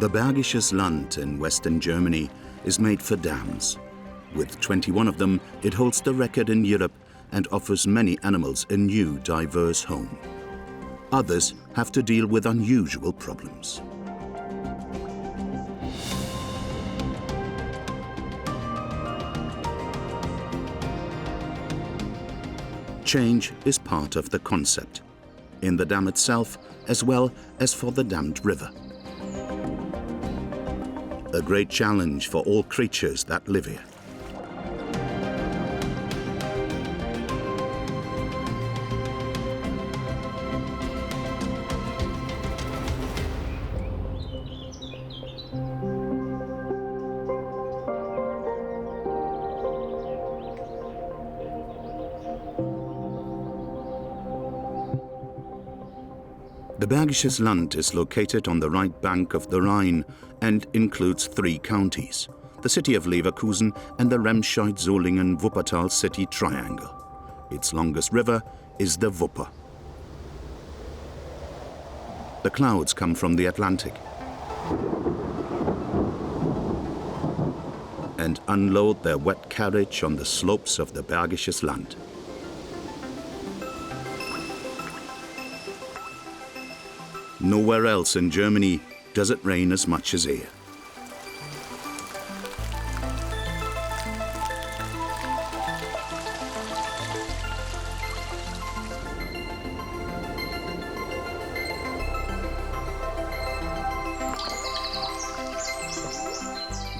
The Bergisches Land in western Germany is made for dams. With 21 of them, it holds the record in Europe and offers many animals a new, diverse home. Others have to deal with unusual problems. Change is part of the concept, in the dam itself as well as for the dammed river. A great challenge for all creatures that live here. The Bergisches Land is located on the right bank of the Rhine and includes 3 counties, the city of Leverkusen and the Remscheid-Solingen-Wuppertal city triangle. Its longest river is the Wupper. The clouds come from the Atlantic and unload their wet carriage on the slopes of the Bergisches Land. Nowhere else in Germany does it rain as much as here.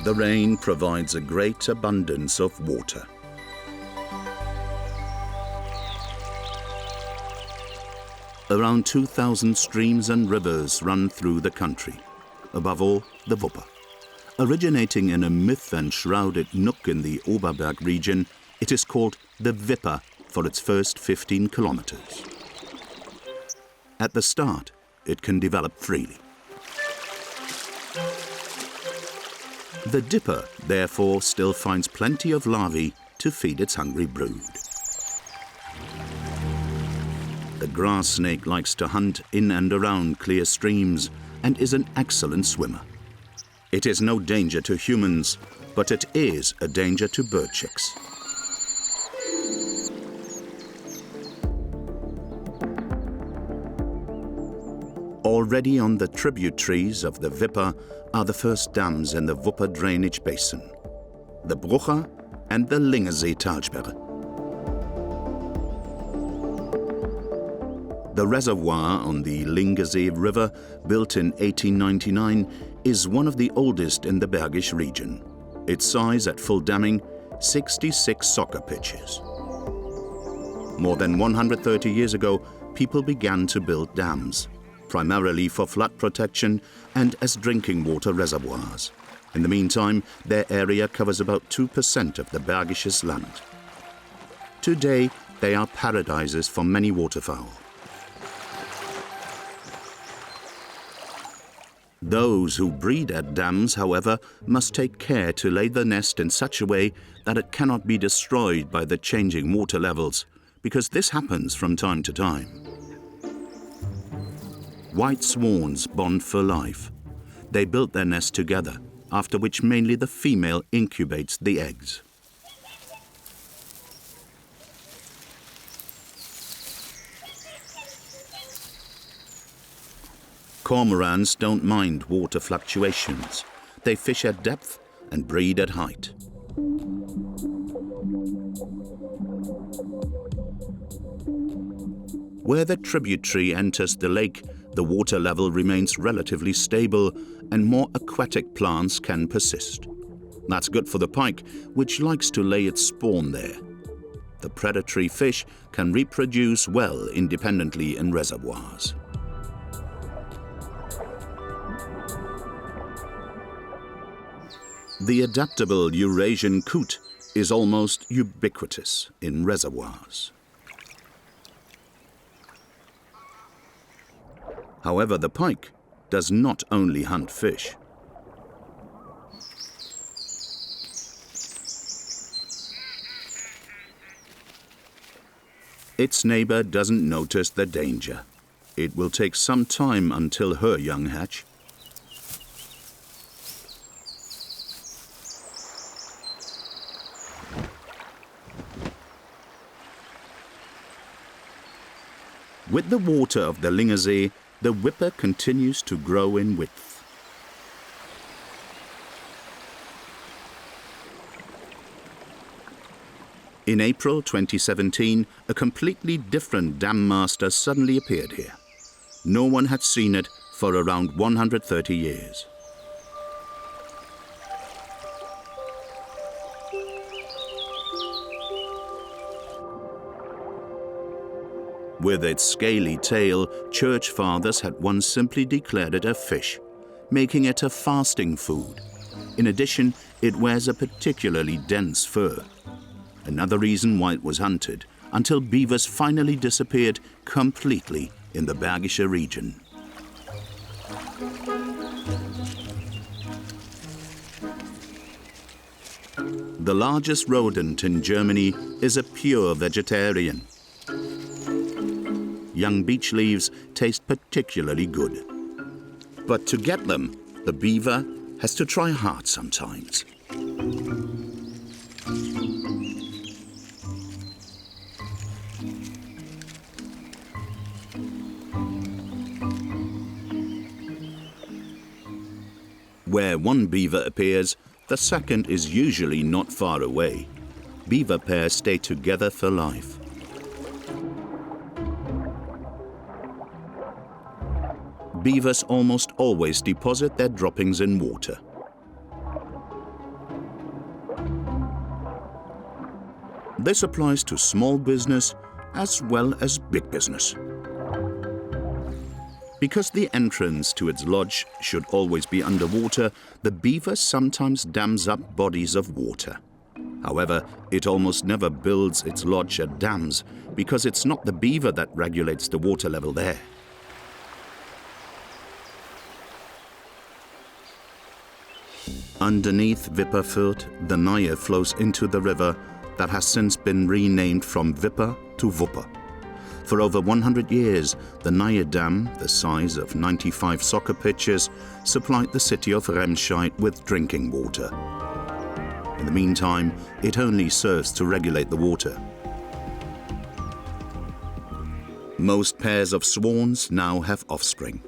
The rain provides a great abundance of water. Around 2,000 streams and rivers run through the country, above all the Wupper. Originating in a myth and shrouded nook in the Oberberg region, it is called the Wipper for its first 15 kilometers. At the start, it can develop freely. The Dipper, therefore, still finds plenty of larvae to feed its hungry brood. The grass snake likes to hunt in and around clear streams and is an excellent swimmer. It is no danger to humans, but it is a danger to bird chicks. Already on the tributaries of the Wipper are the first dams in the Wupper drainage basin, the Brucher and the Lingesee Talsperre. The reservoir on the Lingesee River, built in 1899, is one of the oldest in the Bergisch region. Its size at full damming, 66 soccer pitches. More than 130 years ago, people began to build dams, primarily for flood protection and as drinking water reservoirs. In the meantime, their area covers about 2% of the Bergisches Land. Today, they are paradises for many waterfowl. Those who breed at dams, however, must take care to lay the nest in such a way that it cannot be destroyed by the changing water levels, because this happens from time to time. White swans bond for life. They build their nest together, after which mainly the female incubates the eggs. Cormorants don't mind water fluctuations. They fish at depth and breed at height. Where the tributary enters the lake, the water level remains relatively stable and more aquatic plants can persist. That's good for the pike, which likes to lay its spawn there. The predatory fish can reproduce well independently in reservoirs. The adaptable Eurasian coot is almost ubiquitous in reservoirs. However, the pike does not only hunt fish. Its neighbor doesn't notice the danger. It will take some time until her young hatch. With the water of the Lingersee, the Wipper continues to grow in width. In April 2017, a completely different dam master suddenly appeared here. No one had seen it for around 130 years. With its scaly tail, church fathers had once simply declared it a fish, making it a fasting food. In addition, it wears a particularly dense fur. Another reason why it was hunted, until beavers finally disappeared completely in the Bergische region. The largest rodent in Germany is a pure vegetarian. Young beech leaves taste particularly good. But to get them, the beaver has to try hard sometimes. Where one beaver appears, the second is usually not far away. Beaver pairs stay together for life. Beavers almost always deposit their droppings in water. This applies to small business as well as big business. Because the entrance to its lodge should always be underwater, the beaver sometimes dams up bodies of water. However, it almost never builds its lodge at dams because it's not the beaver that regulates the water level there. Underneath Wipperfurt, the Nahe flows into the river that has since been renamed from Wipper to Wupper. For over 100 years, the Nahe Dam, the size of 95 soccer pitches, supplied the city of Remscheid with drinking water. In the meantime, it only serves to regulate the water. Most pairs of swans now have offspring.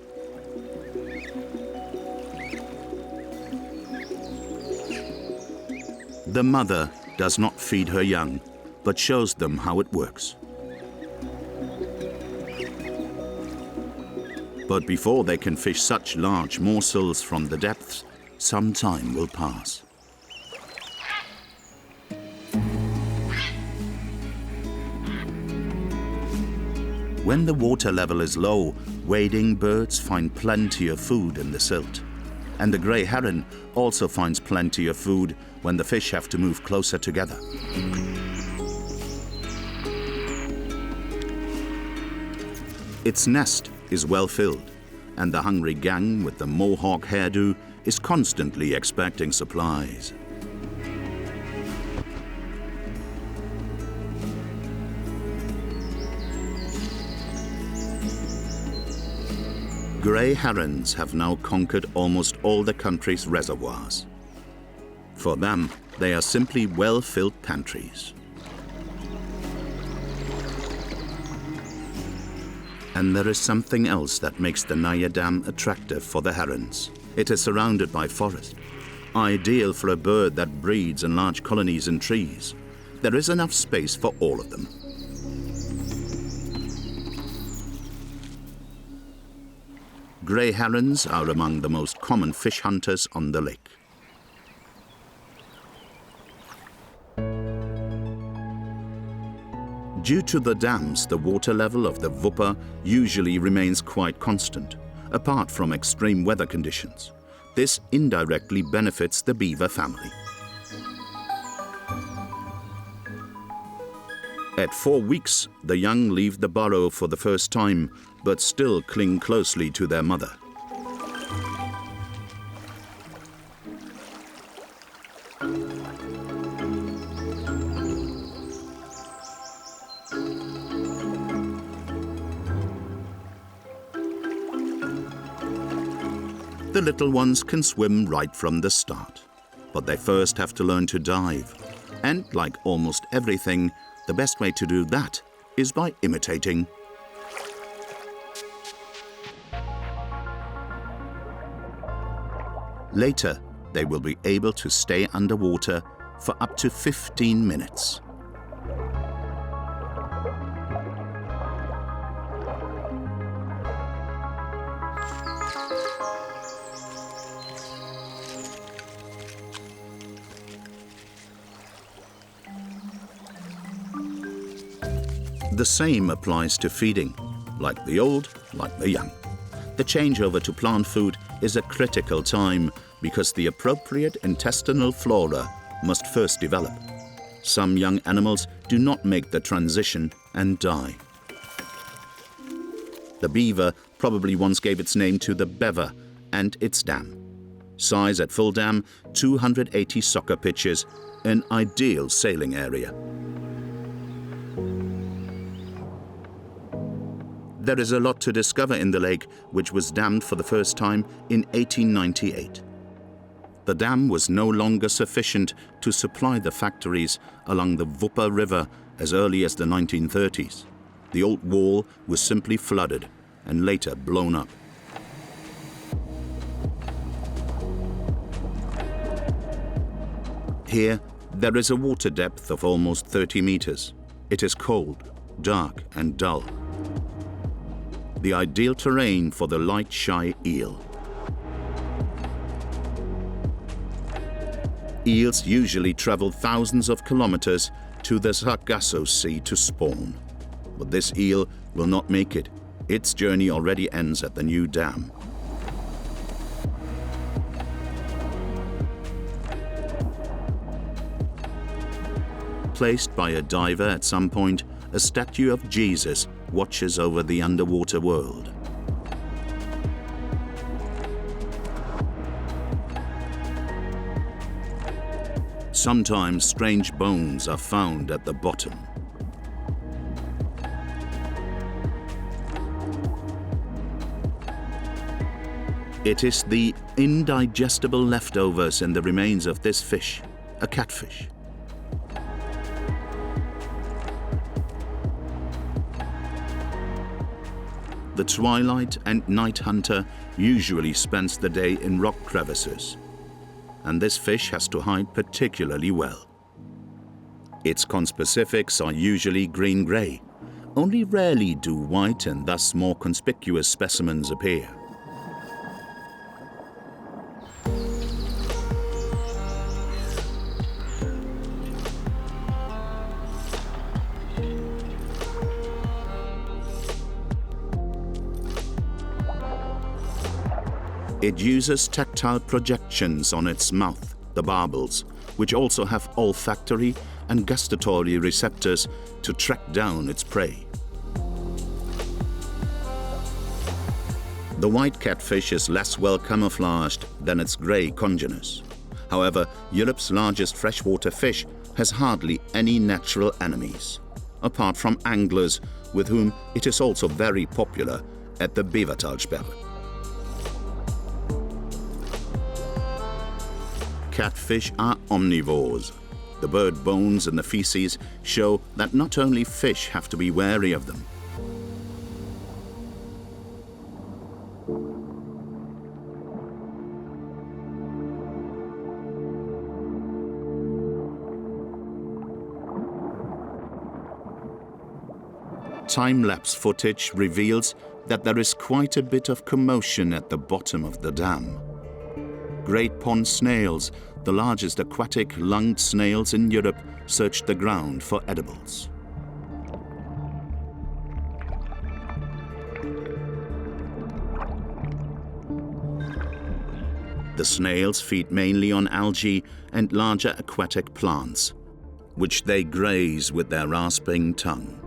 The mother does not feed her young, but shows them how it works. But before they can fish such large morsels from the depths, some time will pass. When the water level is low, wading birds find plenty of food in the silt. And the grey heron also finds plenty of food when the fish have to move closer together. Its nest is well filled, and the hungry gang with the mohawk hairdo is constantly expecting supplies. Grey herons have now conquered almost all the country's reservoirs. For them, they are simply well-filled pantries. And there is something else that makes the Nahe Dam attractive for the herons. It is surrounded by forest, ideal for a bird that breeds in large colonies in trees. There is enough space for all of them. Grey herons are among the most common fish hunters on the lake. Due to the dams, the water level of the Wupper usually remains quite constant, apart from extreme weather conditions. This indirectly benefits the beaver family. At 4 weeks, the young leave the burrow for the first time, but still cling closely to their mother. The little ones can swim right from the start, but they first have to learn to dive. And like almost everything, the best way to do that is by imitating. Later, they will be able to stay underwater for up to 15 minutes. The same applies to feeding, like the old, like the young. The changeover to plant food is a critical time because the appropriate intestinal flora must first develop. Some young animals do not make the transition and die. The beaver probably once gave its name to the bever and its dam. Size at full dam, 280 soccer pitches, an ideal sailing area. There is a lot to discover in the lake, which was dammed for the first time in 1898. The dam was no longer sufficient to supply the factories along the Wupper River as early as the 1930s. The old wall was simply flooded and later blown up. Here, there is a water depth of almost 30 meters. It is cold, dark, and dull. The ideal terrain for the light, shy eel. Eels usually travel thousands of kilometers to the Sargasso Sea to spawn. But this eel will not make it. Its journey already ends at the new dam. Placed by a diver at some point, a statue of Jesus watches over the underwater world. Sometimes strange bones are found at the bottom. It is the indigestible leftovers in the remains of this fish, a catfish. The twilight and night hunter usually spends the day in rock crevices, and this fish has to hide particularly well. Its conspecifics are usually green-gray. Only rarely do white and thus more conspicuous specimens appear. It uses tactile projections on its mouth, the barbels, which also have olfactory and gustatory receptors to track down its prey. The white catfish is less well camouflaged than its grey congeners. However, Europe's largest freshwater fish has hardly any natural enemies, apart from anglers with whom it is also very popular at the Bevertalsperre. Catfish are omnivores. The bird bones and the feces show that not only fish have to be wary of them. Time-lapse footage reveals that there is quite a bit of commotion at the bottom of the dam. Great pond snails, the largest aquatic lunged snails in Europe, searched the ground for edibles. The snails feed mainly on algae and larger aquatic plants, which they graze with their rasping tongue.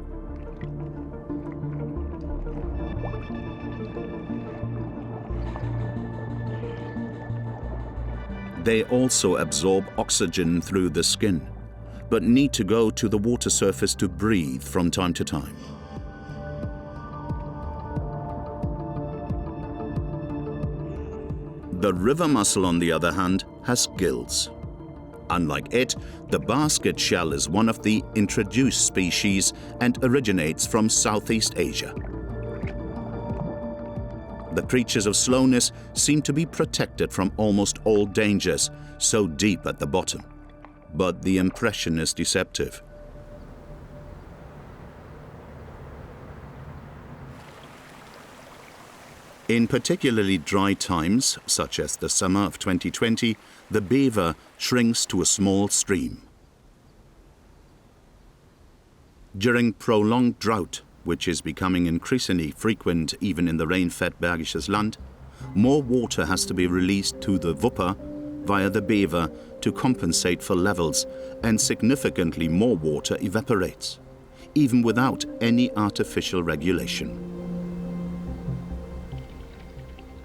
They also absorb oxygen through the skin, but need to go to the water surface to breathe from time to time. The river mussel, on the other hand, has gills. Unlike it, the basket shell is one of the introduced species and originates from Southeast Asia. The creatures of slowness seem to be protected from almost all dangers, so deep at the bottom. But the impression is deceptive. In particularly dry times, such as the summer of 2020, the beaver shrinks to a small stream. During prolonged drought, which is becoming increasingly frequent even in the rain-fed Bergisches Land, more water has to be released to the Wupper via the beaver to compensate for levels, and significantly more water evaporates, even without any artificial regulation.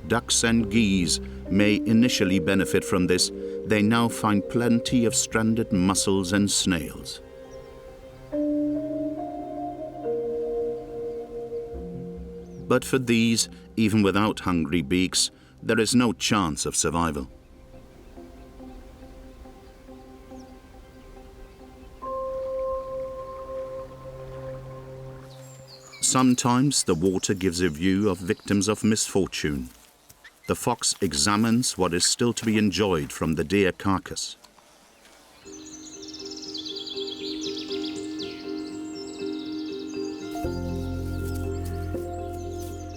Ducks and geese may initially benefit from this. They now find plenty of stranded mussels and snails. But for these, even without hungry beaks, there is no chance of survival. Sometimes the water gives a view of victims of misfortune. The fox examines what is still to be enjoyed from the deer carcass.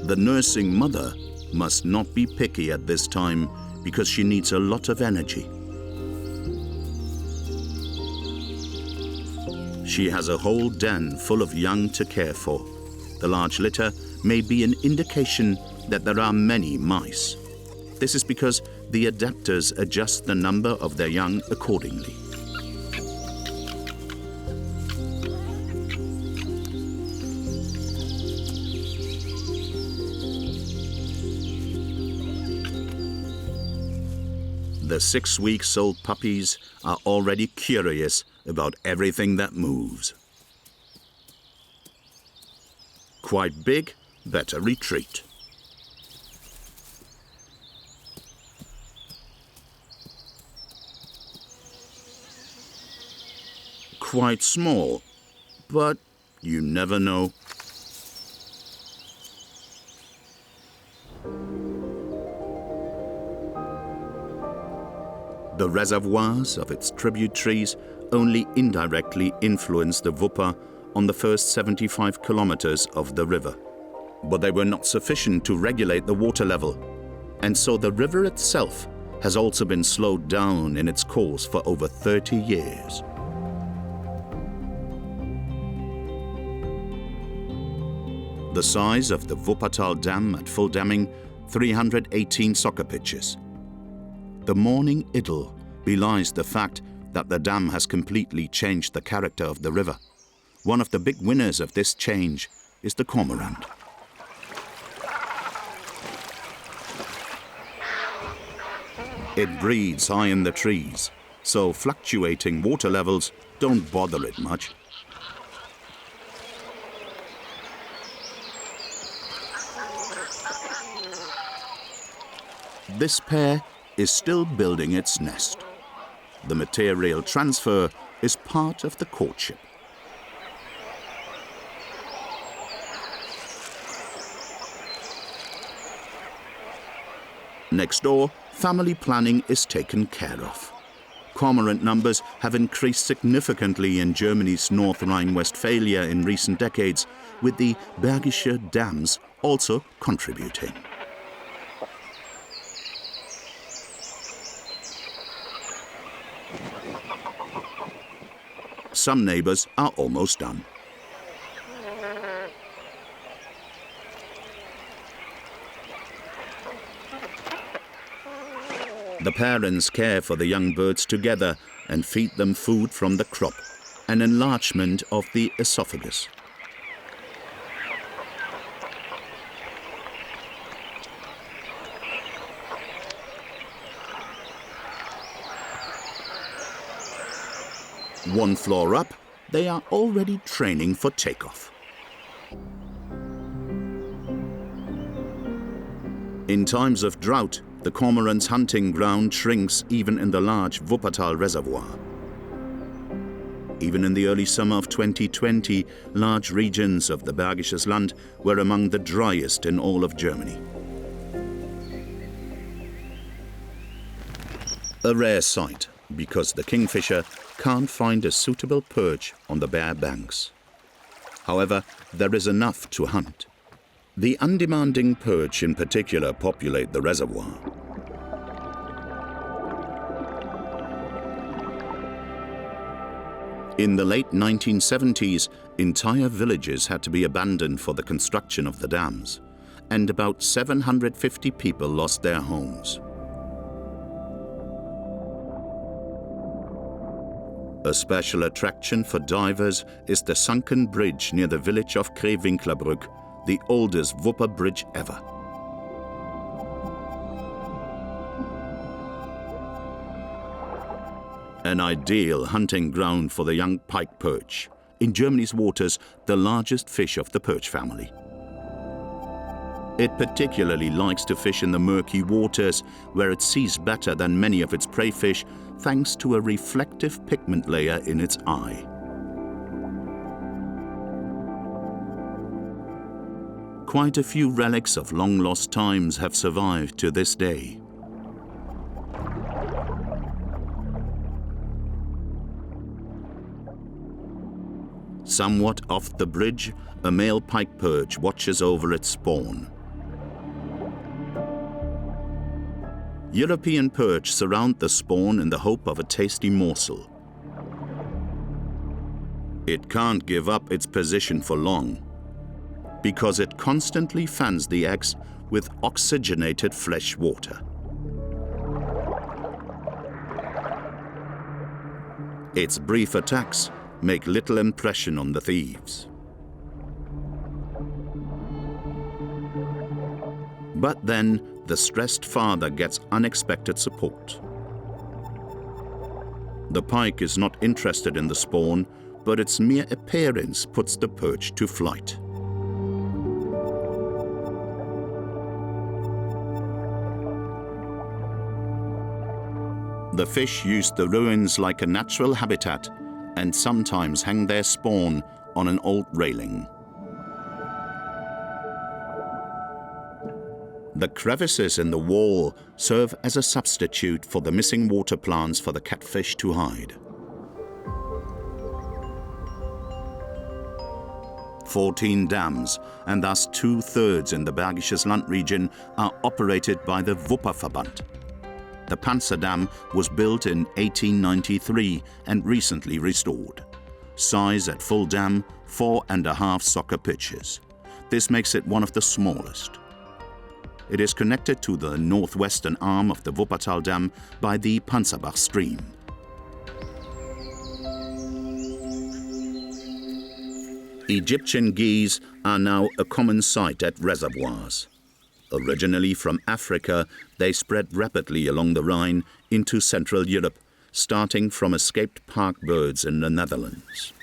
The nursing mother must not be picky at this time because she needs a lot of energy. She has a whole den full of young to care for. The large litter may be an indication that there are many mice. This is because the adapters adjust the number of their young accordingly. The 6-week-old puppies are already curious about everything that moves. Quite big, better retreat. Quite small, but you never know. The reservoirs of its tributaries only indirectly influence the Wupper on the first 75 kilometers of the river. But they were not sufficient to regulate the water level, and so the river itself has also been slowed down in its course for over 30 years. The size of the Wuppertal Dam at full damming, 318 soccer pitches. The morning idyll belies the fact that the dam has completely changed the character of the river. One of the big winners of this change is the cormorant. It breeds high in the trees, so fluctuating water levels don't bother it much. This pair is still building its nest. The material transfer is part of the courtship. Next door, family planning is taken care of. Cormorant numbers have increased significantly in Germany's North Rhine-Westphalia in recent decades, with the Bergische dams also contributing. Some neighbors are almost done. The parents care for the young birds together and feed them food from the crop, an enlargement of the esophagus. One floor up, they are already training for takeoff. In times of drought, the cormorant's hunting ground shrinks even in the large Wuppertal reservoir. Even in the early summer of 2020, large regions of the Bergisches Land were among the driest in all of Germany. A rare sight because the kingfisher can't find a suitable perch on the bare banks. However, there is enough to hunt. The undemanding perch in particular populate the reservoir. In the late 1970s, entire villages had to be abandoned for the construction of the dams, and about 750 people lost their homes. A special attraction for divers is the sunken bridge near the village of Krewinklerbrück, the oldest Wupper bridge ever. An ideal hunting ground for the young pike perch, in Germany's waters the largest fish of the perch family. It particularly likes to fish in the murky waters, where it sees better than many of its prey fish thanks to a reflective pigment layer in its eye. Quite a few relics of long-lost times have survived to this day. Somewhat off the bridge, a male pike perch watches over its spawn. European perch surround the spawn in the hope of a tasty morsel. It can't give up its position for long, because it constantly fans the eggs with oxygenated fresh water. Its brief attacks make little impression on the thieves. But then, the stressed father gets unexpected support. The pike is not interested in the spawn, but its mere appearance puts the perch to flight. The fish use the ruins like a natural habitat and sometimes hang their spawn on an old railing. The crevices in the wall serve as a substitute for the missing water plants for the catfish to hide. 14 dams, and thus 2/3 in the Bergisches Land region, are operated by the Wupperverband. The Panzer Dam was built in 1893 and recently restored. Size at full dam, 4.5 soccer pitches. This makes it one of the smallest. It is connected to the northwestern arm of the Wuppertal Dam by the Panzerbach stream. Egyptian geese are now a common sight at reservoirs. Originally from Africa, they spread rapidly along the Rhine into Central Europe, starting from escaped park birds in the Netherlands.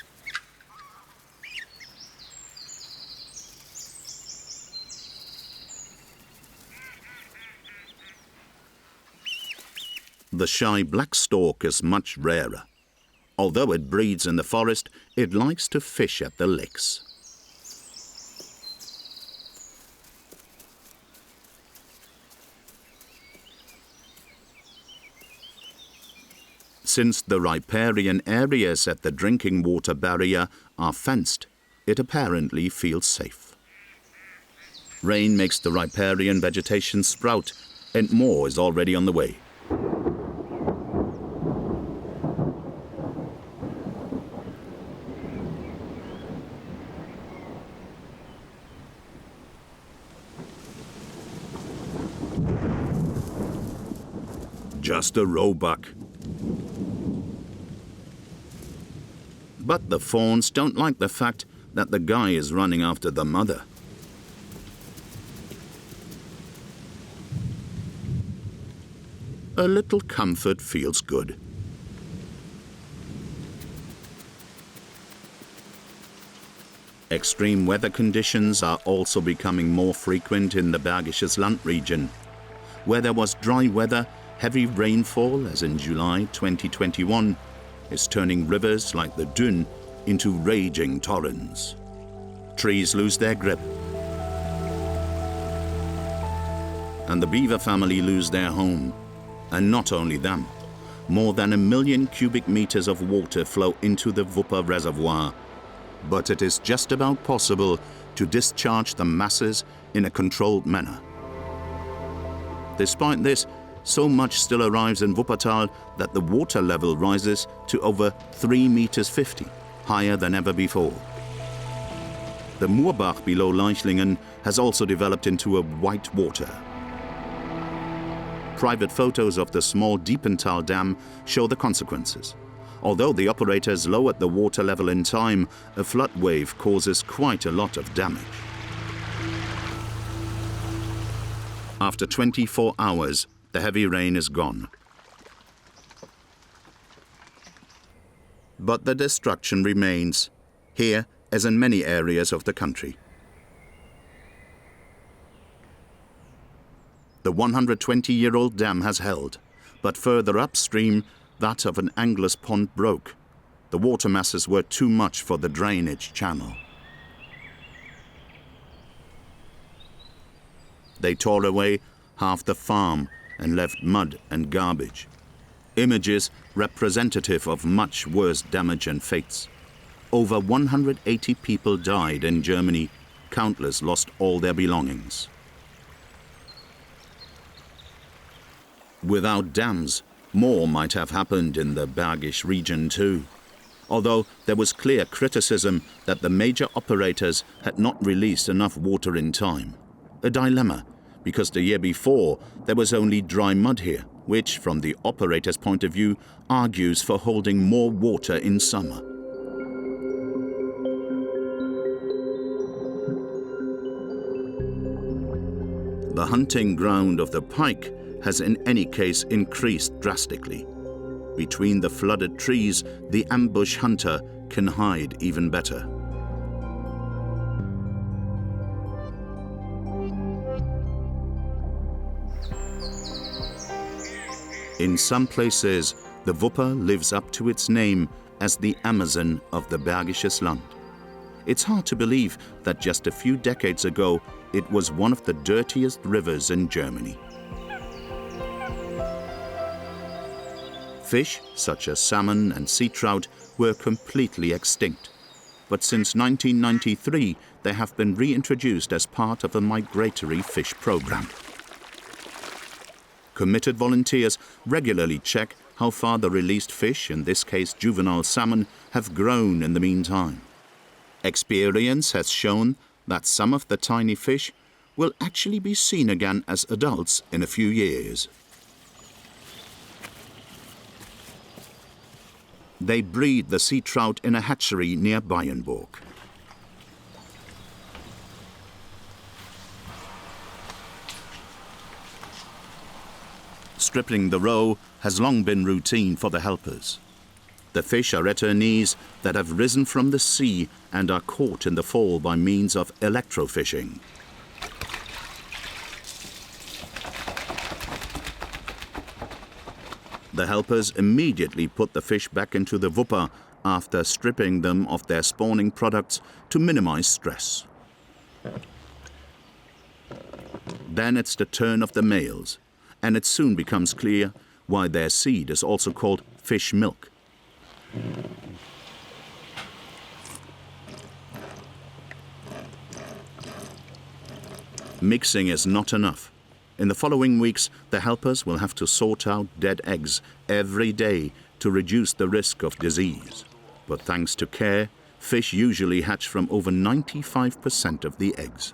The shy black stork is much rarer. Although it breeds in the forest, it likes to fish at the lakes. Since the riparian areas at the drinking water barrier are fenced, it apparently feels safe. Rain makes the riparian vegetation sprout, and more is already on the way. Just a roebuck. But the fawns don't like the fact that the guy is running after the mother. A little comfort feels good. Extreme weather conditions are also becoming more frequent in the Bergisches Land region. Where there was dry weather, heavy rainfall, as in July 2021, is turning rivers like the Dün into raging torrents. Trees lose their grip, and the beaver family lose their home. And not only them, more than 1 million cubic meters of water flow into the Wupper Reservoir, but it is just about possible to discharge the masses in a controlled manner. Despite this, so much still arrives in Wuppertal that the water level rises to over 3,50 meters, higher than ever before. The Moorbach below Leichlingen has also developed into a white water. Private photos of the small Diepental Dam show the consequences. Although the operators lowered the water level in time, a flood wave causes quite a lot of damage. After 24 hours, the heavy rain is gone. But the destruction remains, here as in many areas of the country. The 120-year-old dam has held, but further upstream, that of an angler's pond broke. The water masses were too much for the drainage channel. They tore away half the farm and left mud and garbage. Images representative of much worse damage and fates. Over 180 people died in Germany. Countless lost all their belongings. Without dams, more might have happened in the Bergisch region too. Although there was clear criticism that the major operators had not released enough water in time. A dilemma, because the year before there was only dry mud here, which from the operator's point of view argues for holding more water in summer. The hunting ground of the pike has in any case increased drastically. Between the flooded trees, the ambush hunter can hide even better. In some places, the Wupper lives up to its name as the Amazon of the Bergisches Land. It's hard to believe that just a few decades ago, it was one of the dirtiest rivers in Germany. Fish, such as salmon and sea trout, were completely extinct. But since 1993, they have been reintroduced as part of a migratory fish program. Committed volunteers regularly check how far the released fish, in this case juvenile salmon, have grown in the meantime. Experience has shown that some of the tiny fish will actually be seen again as adults in a few years. They breed the sea trout in a hatchery near Bayenburg. Stripping the roe has long been routine for the helpers. The fish are returnees that have risen from the sea and are caught in the fall by means of electrofishing. The helpers immediately put the fish back into the Wupper after stripping them of their spawning products to minimize stress. Then it's the turn of the males, and it soon becomes clear why their seed is also called fish milk. Mixing is not enough. In the following weeks, the helpers will have to sort out dead eggs every day to reduce the risk of disease. But thanks to care, fish usually hatch from over 95% of the eggs.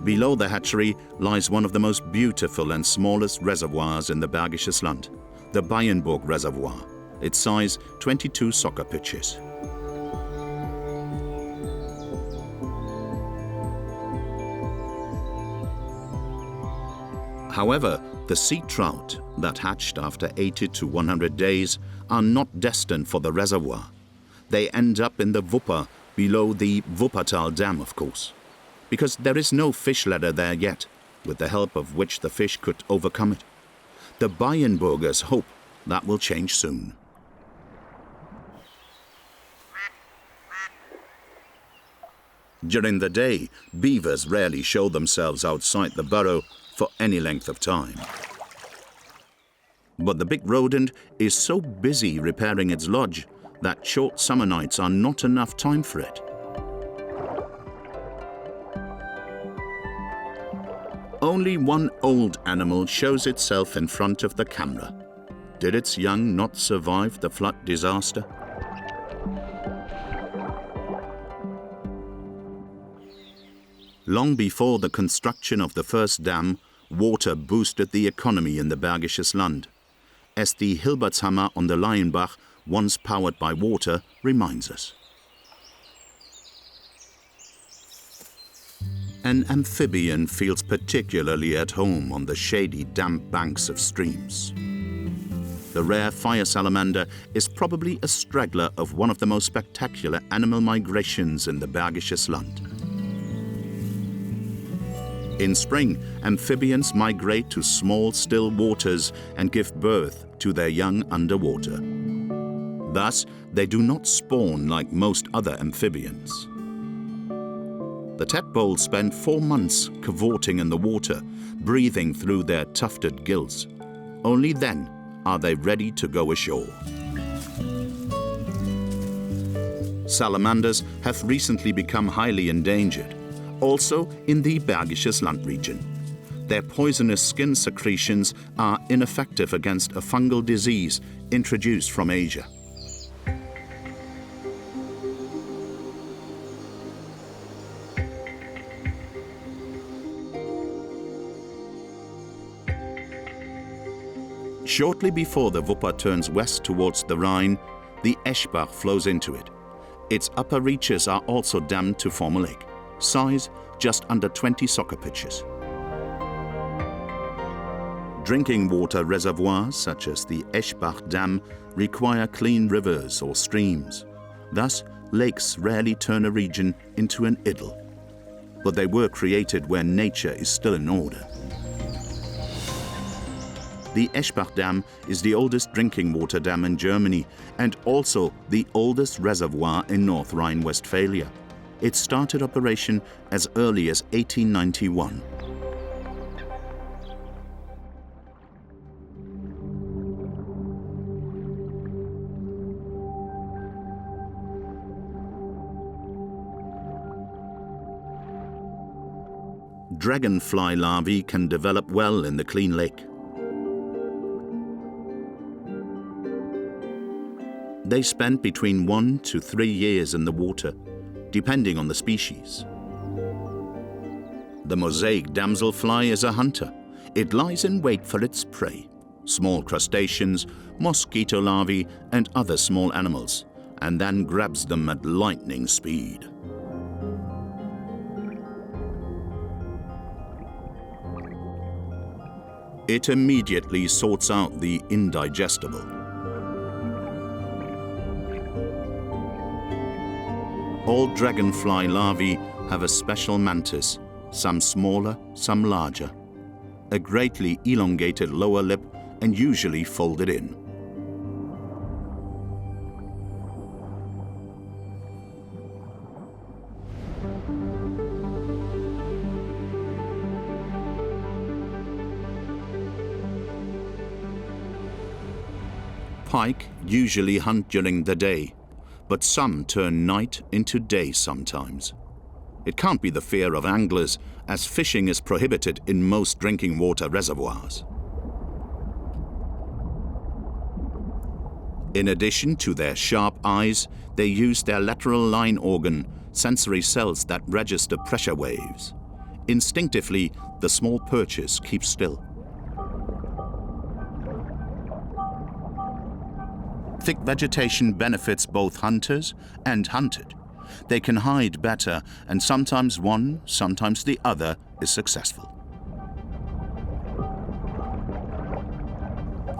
Below the hatchery lies one of the most beautiful and smallest reservoirs in the Bergisches Land, the Bayenburg Reservoir, its size 22 soccer pitches. However, the sea trout that hatched after 80 to 100 days are not destined for the reservoir. They end up in the Wupper, below the Wuppertal Dam, of course, because there is no fish ladder there yet, with the help of which the fish could overcome it. The Bayenburgers hope that will change soon. During the day, beavers rarely show themselves outside the burrow for any length of time. But the big rodent is so busy repairing its lodge that short summer nights are not enough time for it. Only one old animal shows itself in front of the camera. Did its young not survive the flood disaster? Long before the construction of the first dam, water boosted the economy in the Bergisches Land, as the Hilbertshammer on the Leinbach, once powered by water, reminds us. An amphibian feels particularly at home on the shady, damp banks of streams. The rare fire salamander is probably a straggler of one of the most spectacular animal migrations in the Bergisches Land. In spring, amphibians migrate to small, still waters and give birth to their young underwater. Thus, they do not spawn like most other amphibians. The tadpoles spend 4 months cavorting in the water, breathing through their tufted gills. Only then are they ready to go ashore. Salamanders have recently become highly endangered, also in the Bergisches Land region. Their poisonous skin secretions are ineffective against a fungal disease introduced from Asia. Shortly before the Wupper turns west towards the Rhine, the Eschbach flows into it. Its upper reaches are also dammed to form a lake. Size just under 20 soccer pitches. Drinking water reservoirs, such as the Eschbach Dam, require clean rivers or streams. Thus, lakes rarely turn a region into an idyll. But they were created where nature is still in order. The Eschbach Dam is the oldest drinking water dam in Germany and also the oldest reservoir in North Rhine-Westphalia. It started operation as early as 1891. Dragonfly larvae can develop well in the clean lake. They spend between 1 to 3 years in the water, depending on the species. The mosaic damselfly is a hunter. It lies in wait for its prey, small crustaceans, mosquito larvae, and other small animals, and then grabs them at lightning speed. It immediately sorts out the indigestible. All dragonfly larvae have a special mantis, some smaller, some larger, a greatly elongated lower lip and usually folded in. Pike usually hunt during the day, but some turn night into day sometimes. It can't be the fear of anglers, as fishing is prohibited in most drinking water reservoirs. In addition to their sharp eyes, they use their lateral line organ, sensory cells that register pressure waves. Instinctively, the small perches keep still. Thick vegetation benefits both hunters and hunted. They can hide better, and sometimes one, sometimes the other is successful.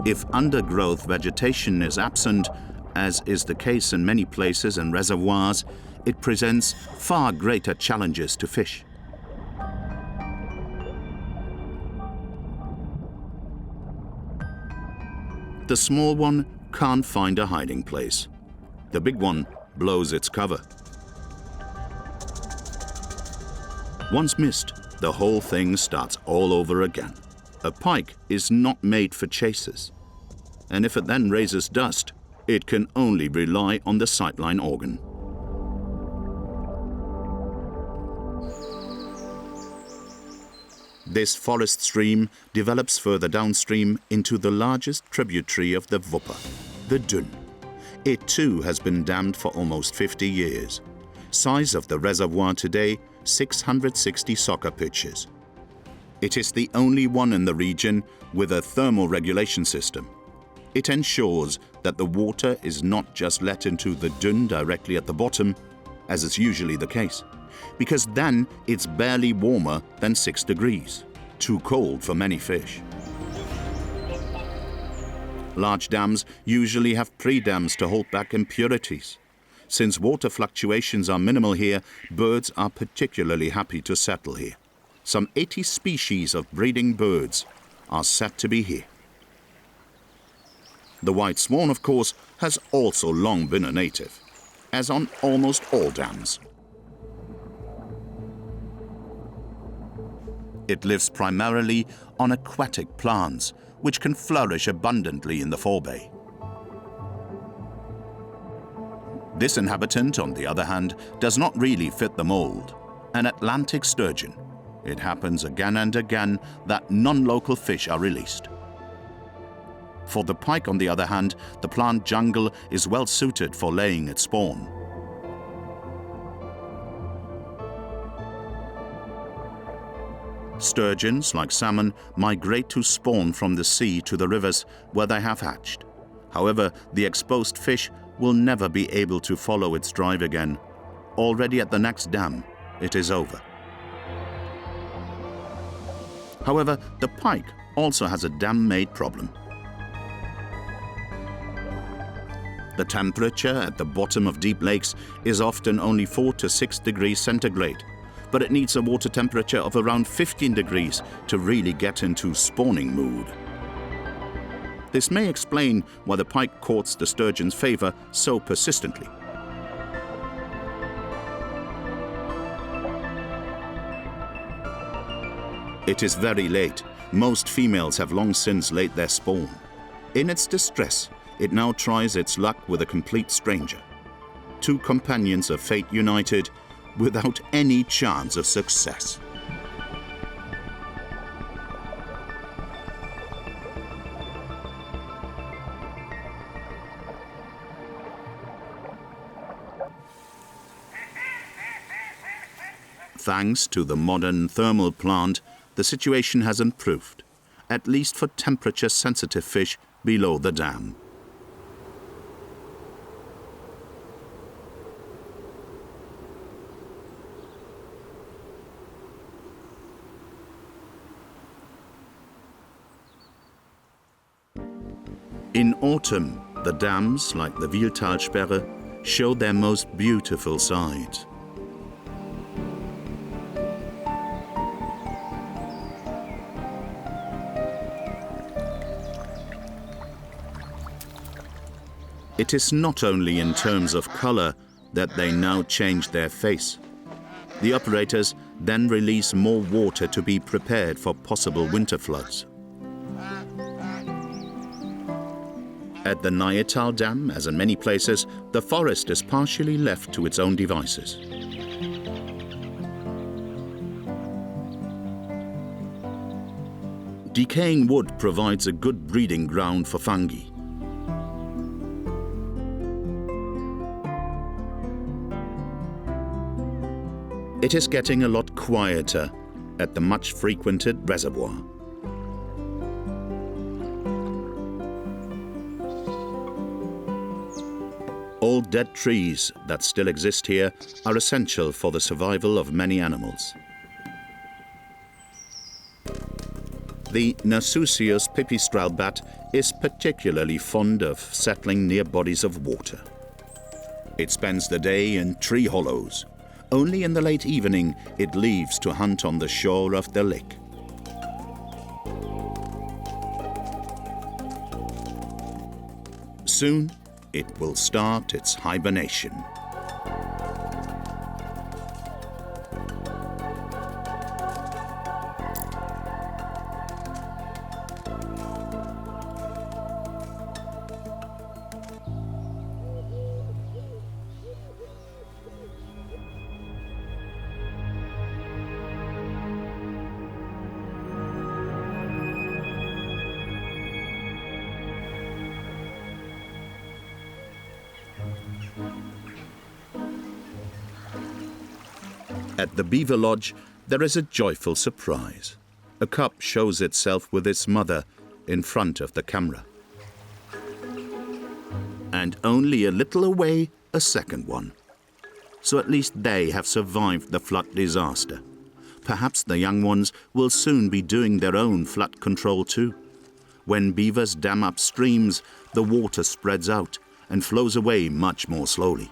If undergrowth vegetation is absent, as is the case in many places and reservoirs, it presents far greater challenges to fish. The small one can't find a hiding place. The big one blows its cover. Once missed, the whole thing starts all over again. A pike is not made for chasers, and if it then raises dust, it can only rely on the sightline organ. This forest stream develops further downstream into the largest tributary of the Wupper, the Dun. It too has been dammed for almost 50 years. Size of the reservoir today, 660 soccer pitches. It is the only one in the region with a thermal regulation system. It ensures that the water is not just let into the Dun directly at the bottom, as is usually the case, because then it's barely warmer than 6 degrees, too cold for many fish. Large dams usually have pre-dams to hold back impurities. Since water fluctuations are minimal here, birds are particularly happy to settle here. Some 80 species of breeding birds are said to be here. The white swan, of course, has also long been a native, as on almost all dams. It lives primarily on aquatic plants, which can flourish abundantly in the forebay. This inhabitant, on the other hand, does not really fit the mold. An Atlantic sturgeon. It happens again and again that non-local fish are released. For the pike, on the other hand, the plant jungle is well suited for laying its spawn. Sturgeons, like salmon, migrate to spawn from the sea to the rivers where they have hatched. However, the exposed fish will never be able to follow its drive again. Already at the next dam, it is over. However, the pike also has a dam-made problem. The temperature at the bottom of deep lakes is often only 4 to 6 degrees centigrade, but it needs a water temperature of around 15 degrees to really get into spawning mood. This may explain why the pike courts the sturgeon's favor so persistently. It is very late. Most females have long since laid their spawn. In its distress, it now tries its luck with a complete stranger. Two companions of fate united, without any chance of success. Thanks to the modern thermal plant, the situation has improved, at least for temperature-sensitive fish below the dam. In autumn, the dams, like the Wieltalsperre, show their most beautiful sides. It is not only in terms of color that they now change their face. The operators then release more water to be prepared for possible winter floods. At the Nyatal Dam, as in many places, the forest is partially left to its own devices. Decaying wood provides a good breeding ground for fungi. It is getting a lot quieter at the much frequented reservoir. All dead trees that still exist here are essential for the survival of many animals. The Narcissus pipistrelle bat is particularly fond of settling near bodies of water. It spends the day in tree hollows. Only in the late evening it leaves to hunt on the shore of the lake. Soon, it will start its hibernation. At the beaver lodge, there is a joyful surprise. A cub shows itself with its mother in front of the camera. And only a little away, a second one. So at least they have survived the flood disaster. Perhaps the young ones will soon be doing their own flood control too. When beavers dam up streams, the water spreads out and flows away much more slowly.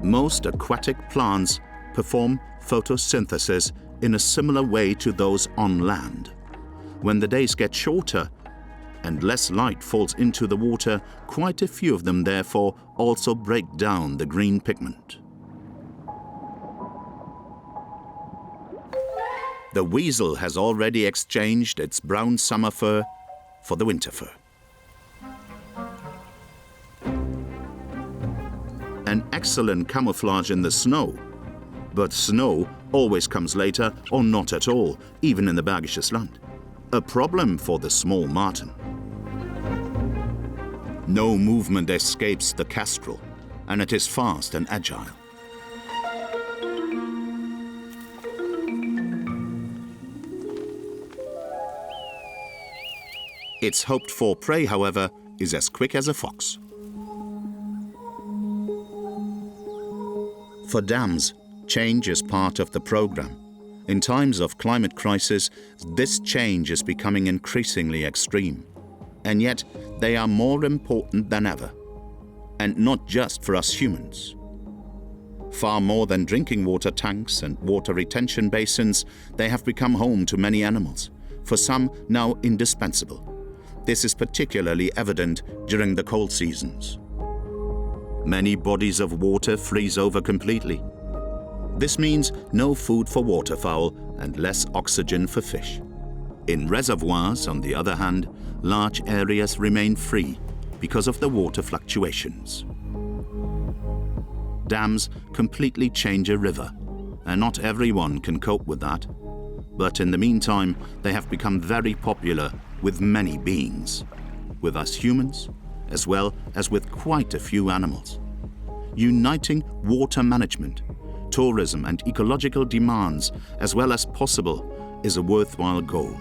Most aquatic plants perform photosynthesis in a similar way to those on land. When the days get shorter and less light falls into the water, quite a few of them therefore also break down the green pigment. The weasel has already exchanged its brown summer fur for the winter fur. An excellent camouflage in the snow, but snow always comes later or not at all, even in the Bergisches Land. A problem for the small marten. No movement escapes the kestrel, and it is fast and agile. Its hoped-for prey, however, is as quick as a fox. For dams, change is part of the program. In times of climate crisis, this change is becoming increasingly extreme. And yet, they are more important than ever. And not just for us humans. Far more than drinking water tanks and water retention basins, they have become home to many animals, for some now indispensable. This is particularly evident during the cold seasons. Many bodies of water freeze over completely. This means no food for waterfowl and less oxygen for fish. In reservoirs, on the other hand, large areas remain free because of the water fluctuations. Dams completely change a river, and not everyone can cope with that. But in the meantime, they have become very popular with many beings, with us humans, as well as with quite a few animals. Uniting water management, tourism and ecological demands as well as possible is a worthwhile goal.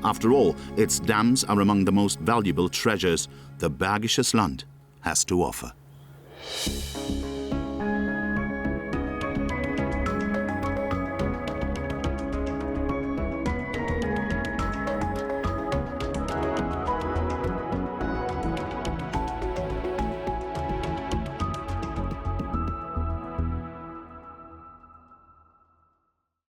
After all, its dams are among the most valuable treasures the Bergisches Land has to offer.